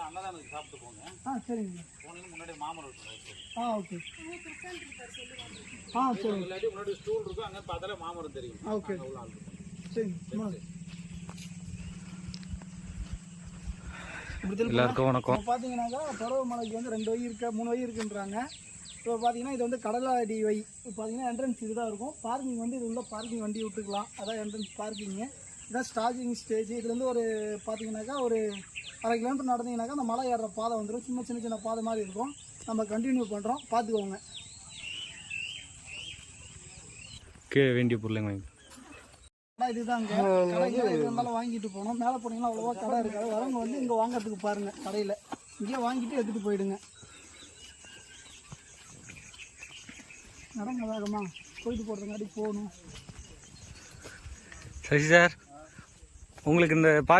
அன்னதானத்துக்கு சாப்பிட்டு போங்க. சரிங்க. போனீங்கன்னா முன்னாடி மாமரம் இருக்கும். ஓகே. சரி. இல்லாட்டி முன்னாடி ஸ்டூல் இருக்கும், அங்கே பார்த்தாலே மாமரம் தெரியும். ஓகே. சரி. எல்லாருக்கும் வணக்கம். பார்த்தீங்கன்னாக்கா பருவமழைக்கு வந்து 2 வழி இருக்கு, 3 வழி இருக்குன்றாங்க. இப்போ பார்த்தீங்கன்னா இது வந்து கடலாடி வை. இப்போ பார்த்தீங்கன்னா என்ட்ரன்ஸ் இதுதான் இருக்கும். பார்க்கிங் வந்து இது உள்ள பார்க்கிங் வண்டி விட்டுக்கலாம். அதான் என்ட்ரன்ஸ் பார்க்கிங்கு. இதான் ஸ்டார்டிங் ஸ்டேஜ். இதுலேருந்து ஒரு பார்த்தீங்கன்னாக்கா ஒரு 1/2 கிலோமீட்டர் நடந்தீங்கன்னாக்கா அந்த மலை ஏறுற பாதை வந்துடும். சின்ன சின்ன பாதை மாதிரி இருக்கும். நம்ம கண்டினியூ பண்ணுறோம், பார்த்துக்கோங்க. வேண்டிய பொருளுங்க இதுதாங்க கடைகள் எது இருந்தாலும் வாங்கிட்டு போகணும். மேலே போனீங்கன்னா அவ்வளோவா கடை இருக்காது. வரவங்க வந்து இங்கே வாங்கிறதுக்கு பாருங்கள். கடையில் இங்கேயே வாங்கிட்டு எடுத்துகிட்டு போயிடுங்க. நடங்க வேகமாக போயிட்டு போகிறதுங்காட்டி போகணும். சரி சார், உங்களுக்கு இந்த